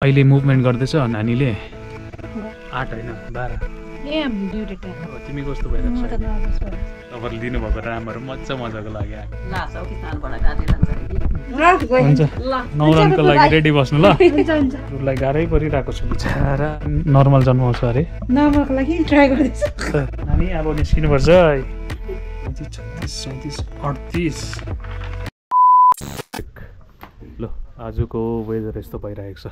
अहिले मुभमेन्ट गर्दैछ नानीले 8 हैन 12 तिमी कस्तो भइरहेको छ तपाईँले दिनुभएको रामहरू मजाको लाग्यो हुन्छ 9 रनको लागि रेडी बस्नु ल रुलाई गाह्रै परिरहेको छ बिचारा नर्मल जन्माउँछ अरे नर्मलको लागि ट्राई गर्दैछु नानी अब निस्किनुपर्छ 36 37 38 ल आजको वेदर यस्तो भइरहेको छ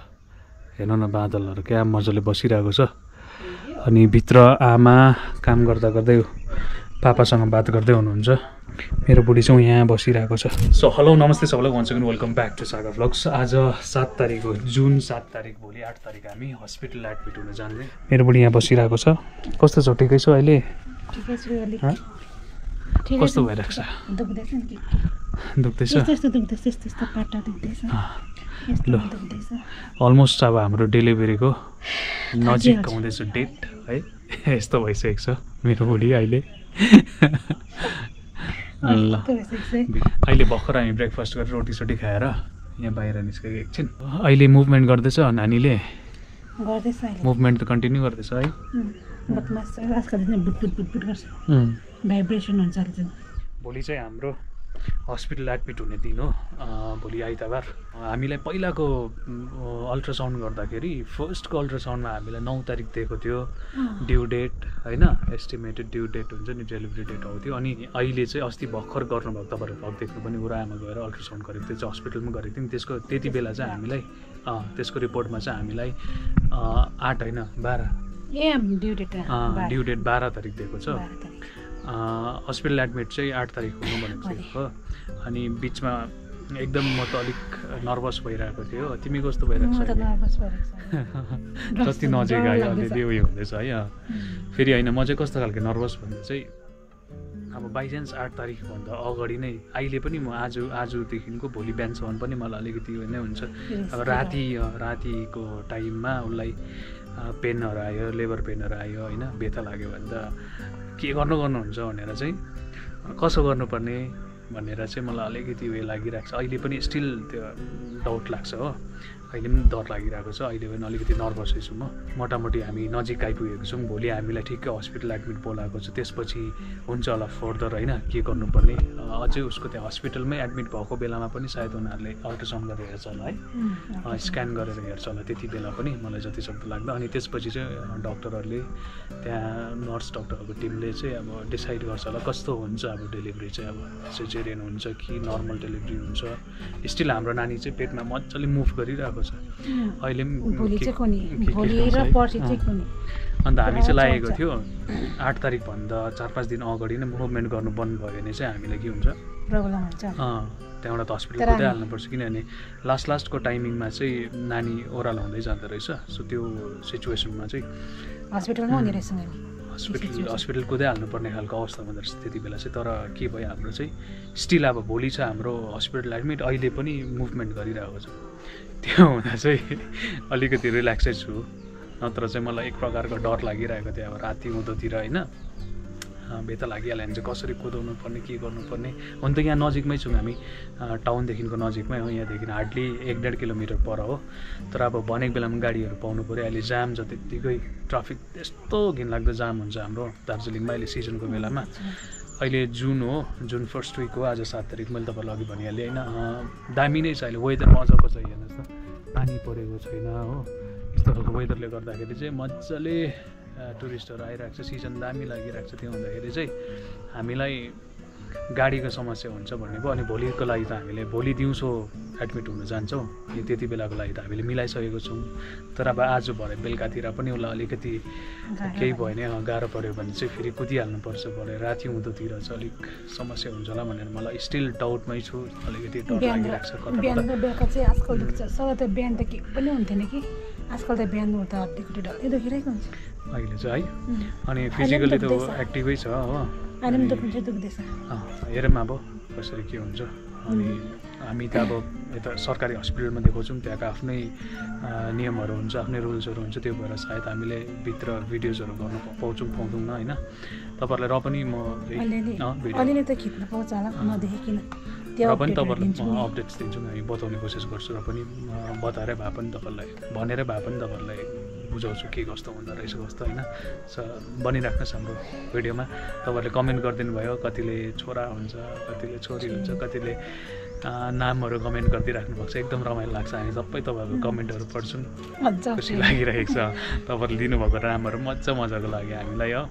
हेर्नु न बादलहरू क्या मजाले बसिरहेको छ अनि भित्र आमा काम गर्दा गर्दै पापासँग बात गर्दै हुनुहुन्छ मेरो बुढी चाहिँ यहाँ बसिरहेको छ सो हेलो नमस्ते सबैलाई once again welcome back to Saga vlogs आज 7 तारिक हो जुन 7 तारिक भोलि 8 तारिक हामी हस्पिटल एडमिट हुन जाने मेरो बुढी यहाँ बसिरहेको छ कस्तो छ ठिकै छ अहिले ठिकै छु अलि कस्तो भइरहेको छ दुख्दैछ नि दुख्दैछ त्यस्तो पाटा दुख्दैछ ल अलमोस्ट अब हाम्रो डेलिभरीको नजिक आउँदैछ डेट है यस्तो भइसकेको छ मेरो बुढी अहिले ल अहिले भर्खर हामी ब्रेकफास्ट गरेर रोटी सोटी खाएर यहाँ बाहिर निस्केको एकछिन अहिले मुभमेन्ट गर्दैछ नानीले मुभमेन्ट त कन्टिन्यू गर्दैछ है भाइब्रेसन हुन्छ भोलि चाहिँ हाम्रो हस्पिटल एडमिट हुने दिन हो भोलि आइतबार हामीलाई पहिलाको अल्ट्रासाउन्ड गर्दाखेरि फर्स्टको अल्ट्रासाउन्डमा हामीलाई 9 तारिक दिएको थियो ड्यु डेट होइन एस्टिमेटेड ड्यु डेट हुन्छ नि डेलिभरी डेट आउँथ्यो अनि अहिले चाहिँ अस्ति भर्खर गर्नुभएको तपाईँहरू भ्लग देख्नु पनि बुढा आमा गएर अल्ट्रासाउन्ड गरेको थियो चाहिँ हस्पिटलमा गरेको थियौँ त्यसको त्यति बेला चाहिँ हामीलाई त्यसको रिपोर्टमा चाहिँ हामीलाई 8 होइन 12 ड्यु डेट 12 तारिक दिएको छ हस्पिटल एडमिट चाहिँ 8 तारिक हुनु भनेको थियो हो अनि बिचमा एकदम म त अलिक नर्भस भइरहेको थियो तिमी कस्तो भइरहेको छ जति नजिक आयो अलिअलि उयो हुँदैछ है फेरि होइन म चाहिँ कस्तो खालको नर्भस भन्दा चाहिँ अब बाइचान्स 8 तारिकभन्दा अगाडि नै अहिले पनि म आजदेखिको भोलि बिहानसम्म पनि मलाई अलिकति उयो नै हुन्छ अब रातिको टाइममा उसलाई पेनहरू आयो लेबर पेनहरू आयो होइन बेथा लाग्यो भने त के गर्नुहुन्छ भनेर चाहिँ कसो गर्नुपर्ने भनेर चाहिँ मलाई अलिकति उयो लागिरहेको छ अहिले पनि स्टिल त्यो डाउट लाग्छ हो अहिले पनि डर लागिरहेको छ अहिले पनि अलिकति नर्भसै छु म मोटामोटी हामी नजिक आइपुगेको छौँ भोलि हामीलाई ठिक्कै हस्पिटल एडमिट बोलाएको छ त्यसपछि हुन्छ होला फर्दर होइन के गर्नुपर्ने अझै उसको त्यहाँ हस्पिटलमै एडमिट भएको बेलामा पनि सायद उनीहरूले अल्ट्रासाउन्ड गरेर हेर्छ होला है स्क्यान गरेर हेर्छ होला त्यति बेला पनि मलाई जति सक्दो लाग्दा अनि त्यसपछि चाहिँ डक्टरहरूले त्यहाँ नर्स डक्टरहरूको टिमले चाहिँ अब डिसाइड गर्छ होला कस्तो हुन्छ अब डेलिभरी चाहिँ अब सिजेरियन हुन्छ कि नर्मल डेलिभरी हुन्छ स्टिल हाम्रो नानी चाहिँ पेटमा मजाले मुभ गरिरहेको अहिले अन्त हामी चाहिँ लागेको थियो 8 तारिकभन्दा 4-5 दिन अगाडि नै मुभमेन्ट गर्नु बन्द भयो भने चाहिँ हामीलाई के हुन्छ त्यहाँबाट त हस्पिटल पुरै हाल्नुपर्छ किनभने लास्टको टाइमिङमा चाहिँ नानी ओह्रालो हुँदै जाँदो रहेछ सो त्यो सिचुएसनमा चाहिँ हस्पिटल कुदै हाल्नुपर्ने खालको अवस्था हुँदो रहेछ त्यति बेला चाहिँ तर के भयो हाम्रो चाहिँ स्टिल अब भोलि छ हाम्रो हस्पिटल एडमिट अहिले पनि मुभमेन्ट गरिरहेको छ त्यो हुँदा चाहिँ अलिकति रिल्याक्सै छु नत्र चाहिँ मलाई एक प्रकारको डर लागिरहेको थियो अब राति उँधोतिर होइन बेता लागिहाल्यो भने चाहिँ कसरी कुदाउनु पर्ने के गर्नुपर्ने हुन त यहाँ नजिकमै छौँ हामी टाउनदेखिको नजिकमै हो यहाँदेखि हार्डली 1-1.5 किलोमिटर पर हो तर अब भनेको बेलामा गाडीहरू पाउनु पऱ्यो अहिले जाम छ त्यत्तिकै ट्राफिक त्यस्तो घिनलाग्दो जाम हुन्छ हाम्रो दार्जिलिङमा अहिले सिजनको बेलामा अहिले जुन फर्स्ट विक हो आज 7 तारिक मैले तपाईँलाई अघि भनिहालेँ होइन दामी नै छ अहिले वेदर मजाको छ हेर्नुहोस् न पानी परेको छैन हो यस्तो खालको वेदरले गर्दाखेरि चाहिँ मजाले टुरिस्टहरू आइरहेको छ सिजन दामी लागिरहेको छ त्यो हुँदाखेरि चाहिँ हामीलाई गाडीको समस्या हुन्छ भन्ने भयो अनि भोलिको लागि त हामीले भोलि दिउँसो एडमिट हुन जान्छौँ अनि त्यति बेलाको लागि त हामीले मिलाइसकेको छौँ तर अब आज भरे बेलुकातिर पनि उसलाई अलिकति केही भयो भने गाह्रो पऱ्यो भने चाहिँ फेरि कुदिहाल्नुपर्छ भने राति उँधोतिर चाहिँ अलिक समस्या हुन्छ होला भनेर मलाई स्टिल डाउटमै छु अलिकति डर लागिरहेको छ अहिले चाहिँ है अनि फिजिकली त एक्टिभै छ हो हेरौँ अब कसरी के हुन्छ अनि हामी त अब यता सरकारी हस्पिटलमा देखाउँछौँ त्यहाँको आफ्नै नियमहरू हुन्छ आफ्नै रुल्सहरू हुन्छ त्यो भएर सायद हामीले भित्र भिडियोजहरू गर्न पाउँदैनौँ होइन तपाईँहरूलाई र पनि म र पनि तपाईँहरूलाई अपडेट्स दिन्छौँ हामी बताउने कोसिस गर्छु र पनि बताएरै भए पनि तपाईँहरूलाई भनेरै भए पनि तपाईँहरूलाई बुझाउँछु के कस्तो हुँदो रहेछ कस्तो होइन बनिराख्नुहोस् हाम्रो भिडियोमा तपाईँहरूले कमेन्ट गरिदिनु भयो कतिले छोरा हुन्छ कतिले छोरी हुन्छ कतिले नामहरू कमेन्ट गरिदिइराख्नु भएको छ एकदम रमाइलो लाग्छ हामी सबै तपाईँहरूको कमेन्टहरू पढ्छौँ खुसी लागिरहेको छ तपाईँहरूले दिनुभएको नामहरू मजाको लाग्यो हामीलाई हो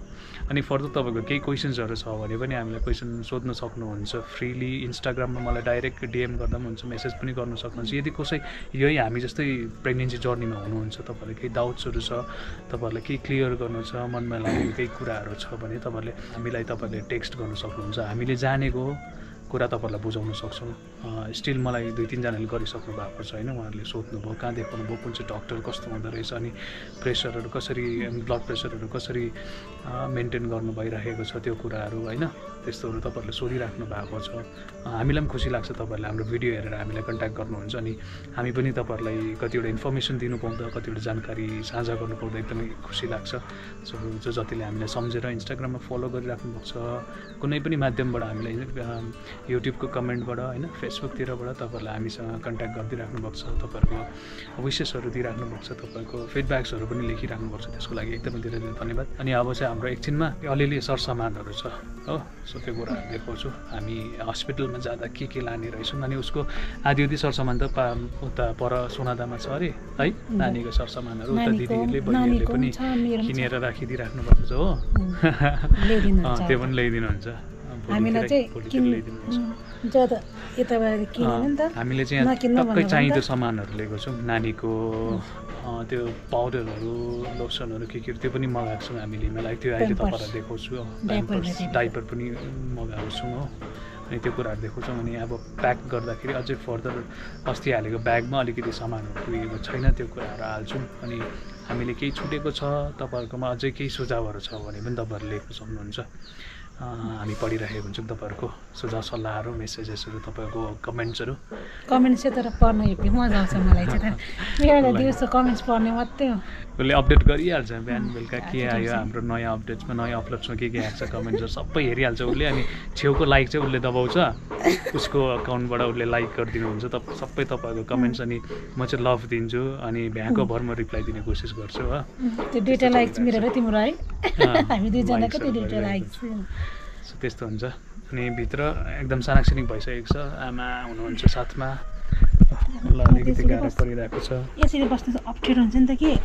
अनि फर्दर तपाईँको केही क्वेसन्सहरू छ भने पनि हामीलाई क्वेसन सोध्न सक्नुहुन्छ फ्रिली इन्स्टाग्राममा मलाई डाइरेक्ट डिएम गर्दा पनि हुन्छ मेसेज पनि गर्नु सक्नुहुन्छ यदि कसै यही हामी जस्तै प्रेग्नेन्सी जर्नीमा हुनुहुन्छ तपाईँहरूले केही डाउट्सहरू छ तपाईँहरूलाई केही क्लियर गर्नु छ मनमा लागेको केही कुराहरू छ भने तपाईँहरूले टेक्स्ट गर्नु सक्नुहुन्छ हामीले जानेको कुरा तपाईँहरूलाई बुझाउन सक्छौँ स्टिल मलाई 2-3जनाले गरिसक्नु भएको छ होइन उहाँहरूले सोध्नुभयो कहाँ देखाउनु भयो कुन चाहिँ डक्टर कस्तो हुँदो रहेछ अनि प्रेसरहरू कसरी ब्लड प्रेसरहरू कसरी मेन्टेन गर्नु भइरहेको छ त्यो कुराहरू होइन त्यस्तोहरू तपाईँहरूले सोधिराख्नु भएको छ हामीलाई पनि खुसी लाग्छ तपाईँहरूले हाम्रो भिडियो हेरेर हामीलाई कन्ट्याक्ट गर्नुहुन्छ अनि हामी पनि तपाईँहरूलाई कतिवटा इन्फर्मेसन दिनु पाउँदा कतिवटा जानकारी साझा गर्नु पाउँदा एकदमै खुसी लाग्छ सो जो जतिले हामीलाई सम्झेर इन्स्टाग्राममा फलो गरिराख्नु भएको छ कुनै पनि माध्यमबाट हामीलाई युट्युबको कमेन्टबाट होइन फेसबुकतिरबाट तपाईँहरूले हामीसँग कन्ट्याक्ट गरिदिइराख्नु भएको छ तपाईँहरूको विसेसहरू दिइराख्नु भएको छ तपाईँहरूको फिडब्याक्सहरू पनि लेखिराख्नु भएको छ त्यसको लागि एकदमै धेरै धेरै धन्यवाद अनि अब चाहिँ हाम्रो एकछिनमा अलिअलि सरसामानहरू छ हो सो त्यो कुराहरू देखाउँछु हामी हस्पिटलमा जाँदा के लाने रहेछौँ अनि उसको आधी सरसामान त उता पर सोनादामा छ अरे है नानीको सरसामानहरू उता दिदीहरूले बहिनीहरूले पनि किनेर राखिदिइराख्नु भएको छ हो त्यो पनि ल्याइदिनुहुन्छ हामीलाई चाहिँ हामीले चाहिँ टक्कै चाहिँदो सामानहरू लिएको छौँ नानीको त्यो पाउडरहरू लोसनहरू के त्यो पनि मगाएको छौँ हामीले मलाई त्यो अहिले तपाईँलाई देखाउँछु डाइपर पनि मगाएको छौँ हो अनि त्यो कुराहरू देखाउँछौँ अनि अब प्याक गर्दाखेरि अझै फर्दर अस्ति हालेको ब्यागमा अलिकति सामानहरू पुगेको छैन त्यो कुराहरू हाल्छौँ अनि हामीले केही छुटेको छ तपाईँहरूकोमा अझै केही सुझावहरू छ भने पनि तपाईँहरूले लेख्न सक्नुहुन्छ हामी पढिरहेको हुन्छौँ तपाईँहरूको सुझाव सल्लाहहरू मेसेजेसहरू तपाईँहरूको कमेन्ट्सहरू चाहिँ तर पढ्न हेप्पी मजा आउँछ मलाई चाहिँ एउटा दिउँसो कमेन्ट्स पढ्ने मात्रै हो उसले अपडेट गरिहाल्छ बिहान बेलुका के आयो हाम्रो नयाँ अपडेट्समा नयाँ अपलोड्समा के आएको छ कमेन्ट्सहरू सबै हेरिहाल्छ उसले अनि छेउको लाइक चाहिँ उसले दबाउँछ उसको अकाउन्टबाट उसले लाइक गरिदिनुहुन्छ सबै तपाईँहरूको कमेन्ट्स अनि म चाहिँ लभ दिन्छु अनि भ्याएको भरमा रिप्लाई दिने कोसिस गर्छु हो त्यो दुईवटा लाइक्स मेरो र तिम्रो है हामी दुईजनाको त्यो दुईवटा लाइक्स सो त्यस्तो हुन्छ अनि भित्र एकदम सानाकसिनिक भइसकेको छ आमा हुनुहुन्छ साथमा ल अलिकति गाह्रो परिरहेको छ यसरी बस्नु त अप्ठ्यारो हुन्छ नि त के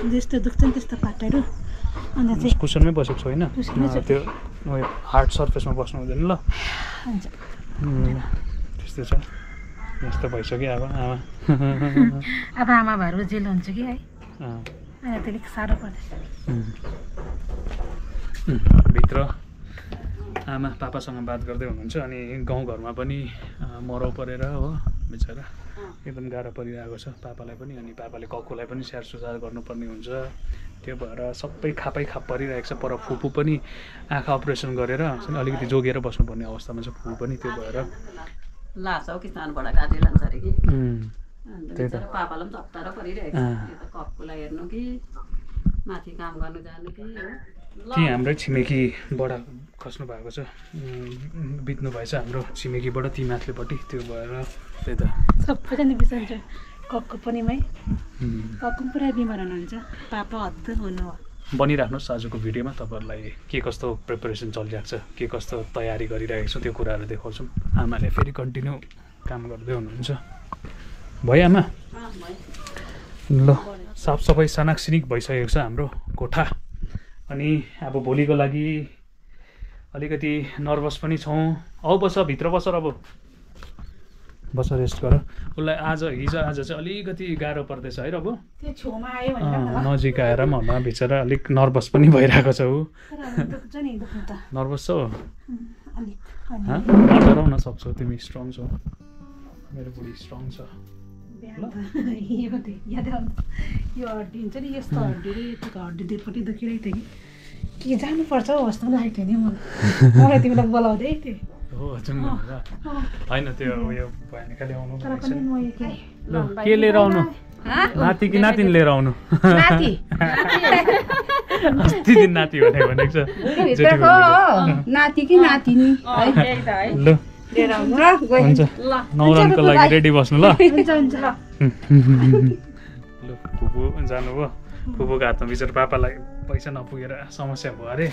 जस्तो दुख्छ नि त्यस्तो पाटाहरू अन्त चाहिँ कुसनमै बसेको छु होइन त्यो उयो हार्ड सर्फेसमा बस्नु हुँदैन ल त्यस्तो छ यस्तो भइसक्यो अब आमा भएर जेल हुन्छ कि है त्यसले साह्रो पर्दैछ भित्र आमा पापासँग बात गर्दै हुनुहुन्छ अनि गाउँघरमा पनि मरौ परेर हो बिचरा एकदम गाह्रो परिरहेको छ पापालाई पनि अनि पापाले कक्कुलाई पनि स्याहार सुसार गर्नुपर्ने हुन्छ त्यो भएर सबै खाप परिरहेको छ पर फुपू पनि आँखा अपरेसन गरेर अलिकति जोगिएर बस्नुपर्ने अवस्थामा छ फुपू पनि त्यो भएर लास हो किसानबाट काटेर लान्छ अरे कि त्यही त पापालाई पनि हप्तारो परिरहेको छ कक्कुलाई हेर्नु कि माथि काम गर्नु जानु कि त्यही हाम्रै छिमेकीबाट खस्नु भएको छ बित्नु भएछ हाम्रो छिमेकीबाट ती माथिल्लोपट्टि त्यो भएर त्यही त सबैजना बिसन्छ कक्कु पनि कक्कु पुरा बिमार हुनुहुन्छ पापा हद हुनु हो बनिराख्नुहोस् आजको भिडियोमा तपाईँहरूलाई के कस्तो प्रिपरेसन चलिरहेको छ के कस्तो तयारी गरिरहेको छ त्यो कुराहरू देखाउँछौँ आमाले फेरि कन्टिन्यू काम गर्दै हुनुहुन्छ भयो आमा ल साफसफाइ सानाकसिनिक भइसकेको छ हाम्रो कोठा अनि अब भोलिको लागि अलिकति नर्भस पनि छौँ बस भित्र बस अब बस रेस्ट गर उसलाई हिजो आज चाहिँ अलिकति गाह्रो पर्दैछ है र अब नजिक आएर पनि बिचरा अलिक नर्भस पनि भइरहेको छ ऊ नर्भस छौ डराउन सक्छौ तिमी स्ट्रङ छौ मेरो बुढी स्ट्रङ छ यो हड्डी हुन्छ नि यस्तो हड्डीले यतिको हड्डी दुईपट्टि दुखिरहेको थियो कि जानुपर्छ हौ जस्तो लागेको थियो नि मलाई तिमीलाई बोलाउँदै थिएँ हो हजुर होइन त्यो उयो भएन ल्याउनु के लिएर आउनु नाति कि नातिनी लिएर आउनु अस्ति दिन नाति भनेको छ नाति कि नातिनी ल लिएर आउनु ल गयो हुन्छ नौरानको लागि रेडी बस्नु ल हुन्छ हुन्छ ल फुपू जानुभयो फुपूको हातमा बिचरा पापालाई पैसा नपुगेर समस्या भयो अरे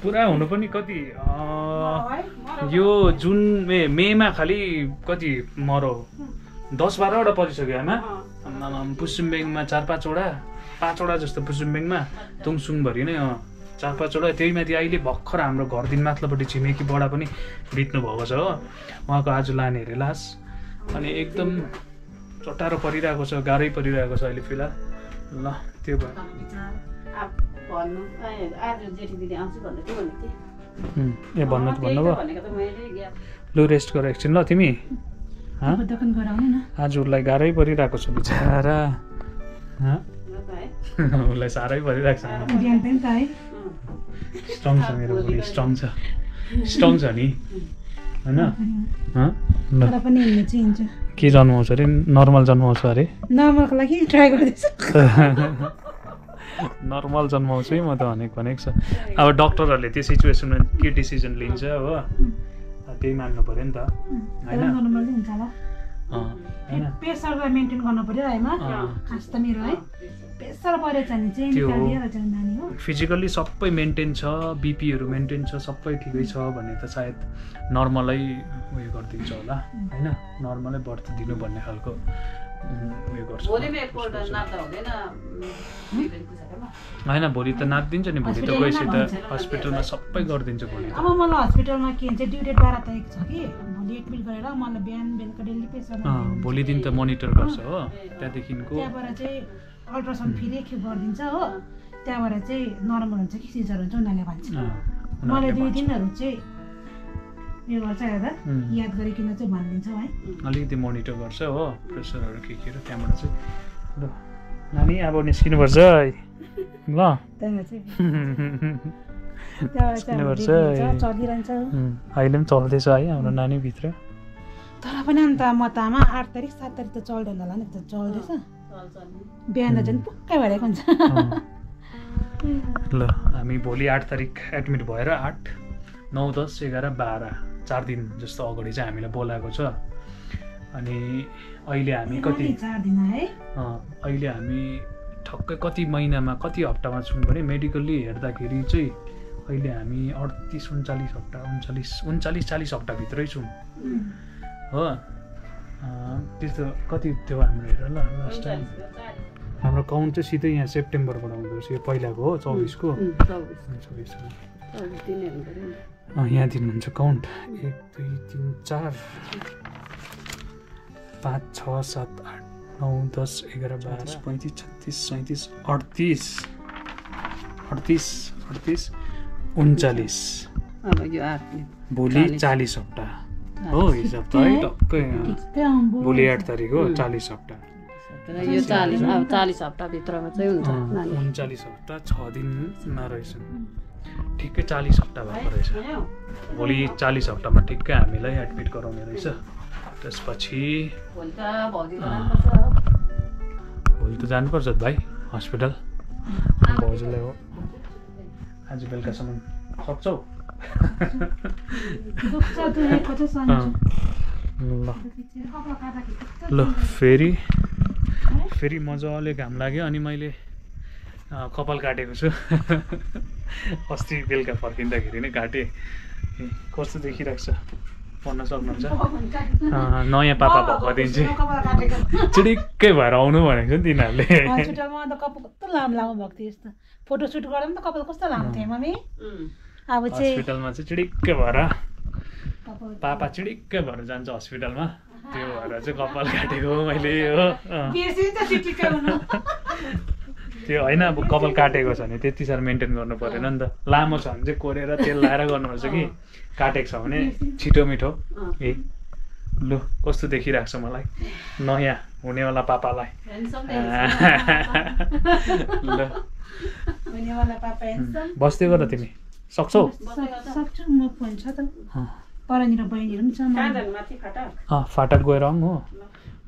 पुरा हुनु पनि कति यो जुन मेमा खालि कति मरौ 10-12वटा परिसक्यो आमा पुसुम्बेङमा 4-5वटा जस्तो पुसुम्बेङमा तुङसुङभरि नै 4-5वटा त्यही माथि अहिले भर्खर हाम्रो घरदेखि माथिल्लोपट्टि छिमेकी बडा पनि बित्नु भएको छ हो उहाँको आज लाने अरे लास अनि एकदम चटारो परिरहेको छ गाह्रै परिरहेको छ अहिले फिलहाल ल त्यो भयो ए भन्नु त भन्नुभयो लु रेस्ट गर एकछिन ल तिमी आज उसलाई गाह्रै परिरहेको छ बिचरा उसलाई साह्रै परिरहेको छ स्ट्रङ छ मेरो बुढी स्ट्रङ छ नि होइन के जन्माउँछ अरे नर्मल जन्माउँछ अरे नर्मलको लागि ट्राई गर्दैछु नर्मल जन्माउँछु है म त भनेको छ अब डक्टरहरूले त्यो सिचुएसनमा के डिसिजन लिन्छ हो त्यही मान्नु पऱ्यो नि त होइन प्रेसरलाई मेन्टेन गर्नु पर्यो हैमा खास त मेरो है प्रेसर परेछ भने चाहिँ निकालिएर जाउँ नानी हो फिजिकल्ली सबै मेन्टेन छ बिपीहरू मेन्टेन छ सबै ठिकै छ भने त सायद नर्मलै उयो गरिदिन्छ होला होइन नर्मलै बढ्छ दिनु भन्ने खालको उयो गर्छ होइन भोलि त नापिदिन्छ नि भोलि त गएपछि त हस्पिटलमा सबै गरिदिन्छ भोलि अब मलाई हस्पिटलमा के हुन्छ ड्यु डेट 12 तारिक छ कि भोलि एडमिट गरेर मलाई बिहान बेलुका डेली प्रेसर भोलि दिन त मोनिटर गर्छ हो त्यहाँदेखिको त्यहाँबाट चाहिँ अल्ट्रासाउन्ड फेरि एकखेप गरिदिन्छ हो त्यहाँबाट चाहिँ नर्मल हुन्छ कि सिजर हुन्छ उनीहरूले भन्छ मलाई 2 दिनहरू चाहिँ यो गर्छ हेर्दा याद गरिकन चाहिँ भनिदिन्छ है अलिकति मोनिटर गर्छ हो प्रेसरहरू के त्यहाँबाट चाहिँ ल नानी अब निस्किनुपर्छ है ल चलिरहन्छ अहिले पनि चल्दैछ है हाम्रो नानी भित्र तर पनि अन्त म त आमा 8 तारिक 7 तारिक त चल्दैन होला नि त चल्दैछ बिहान चाहिँ पक्कै भइरहेको हुन्छ ल हामी भोलि 8 तारिक एडमिट भएर 8, 9, 10, 11, 12 4 दिन जस्तो अगाडि चाहिँ हामीलाई बोलाएको छ अनि अहिले हामी कति 4 दिन है अहिले हामी ठक्कै कति महिनामा कति हप्तामा छौँ भने मेडिकल्ली हेर्दाखेरि चाहिँ अहिले हामी 38, 39 हप्ता 39, 40 हप्ताभित्रै छौँ हो त्यस्तो कति थियो हाम्रो हेर ल लास्ट टाइम हाम्रो काउन्ट चाहिँ सिधै यहाँ सेप्टेम्बरबाट आउँदो रहेछ यो पहिलाको हो 24 को 24 यहाँ दिनुहुन्छ काउन्ट 1, 2, 3, 4 5, 6, 7, 8, 9, 10, 11, 12, 35, 36, 37, 38, 39 भोलि 40 हप्ता हो हिसाब त है टक्कै भोलि 8 तारिक हो 40 हप्ता यो 40 हप्ताभित्रमा चाहिँ हुन्छ 39 हप्ता 6 दिनमा रहेछ ठिक्कै 40 हप्ता भएको रहेछ भोलि 40 हप्तामा ठिक्कै हामीलाई एडमिट गराउने रहेछ त्यसपछि भोलि त जानुपर्छ भाइ हस्पिटल भाउजूलाई हो आज बेलुकासम्म सक्छौ ल फेरि मजाले घाम लाग्यो अनि मैले कपाल काटेको छु अस्ति बेलुका फर्किँदाखेरि नै काटेँ कस्तो देखिरहेको छ पढ्न सक्नुहुन्छ नयाँ पापा भएको दिन चाहिँ चिडिक्कै भएर आउनु भनेको छ नि तिनीहरूले हस्पिटलमा त कपाल कस्तो लामो लामो भएको थियो यस्तो फोटोसुट गर्दा पनि त कपाल कस्तो लामो थियो मम्मी अब चाहिँ हस्पिटलमा चाहिँ चिडिक्कै भएर पापा चिडिक्कै भएर जान्छ हस्पिटलमा त्यो भएर चाहिँ कपाल काटेको मैले हो त्यो होइन अब कपाल काटेको छ भने त्यति साह्रो मेन्टेन गर्नु परेन नि त लामो छ भने चाहिँ कोरेर तेल लाएर गर्नुपर्छ कि काटेको छ भने छिटो मिठो ए लु कस्तो देखिरहेको छ मलाई नयाँ हुनेवाला पापालाई ल बस्दै गर तिमी सक्छौ सक्छु म फोन छ त परनिर बहिनीहरु पनि छ फाटक गएर आउँ हो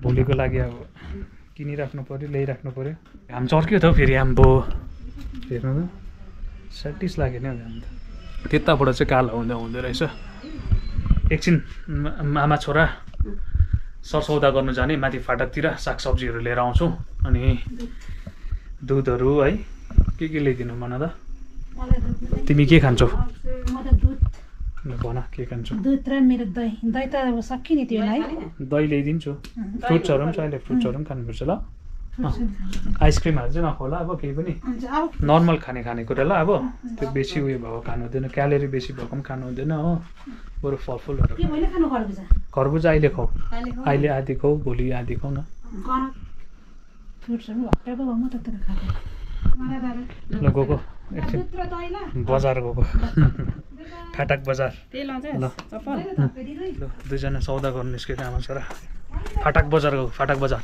भोलिको लागि अब किनिराख्नु पर्यो ल्याइराख्नु पर्यो घाम चर्क्यो त फेरि आम्बो हेर्नु त 37 लाग्यो नि घाम त त्यताबाट चाहिँ कालो हुँदो रहेछ एकछिन आमा छोरा सरसौदा गर्नु जाने माथि फाटकतिर सागसब्जीहरू लिएर आउँछौँ अनि दुधहरू है के ल्याइदिनु भन त तिमी के खान्छौ भन के खान्छौ दुध र मेरो दही दही त अब सक्यो नि त्यो है दही ल्याइदिन्छु फ्रुट्सहरू पनि छ अहिले फ्रुट्सहरू पनि खानुपर्छ ल आइसक्रिमहरू चाहिँ नखोला अब केही पनि नर्मल खानेकुरा ल अब त्यो बेसी उयो भएको खानु हुँदैन क्यालोरी बेसी भएको पनि खानु हुँदैन हो बरु फलफुलहरू खरबुजा अहिले खाऊ अहिले आधी खाऊ भोलि आधी खाऊ न ल गएको एकछिन बजार गएको फाटक बजार ल दुईजना सौदा गर्नु निस्केको आमा छोरा फाटक बजार गएको फाटक बजार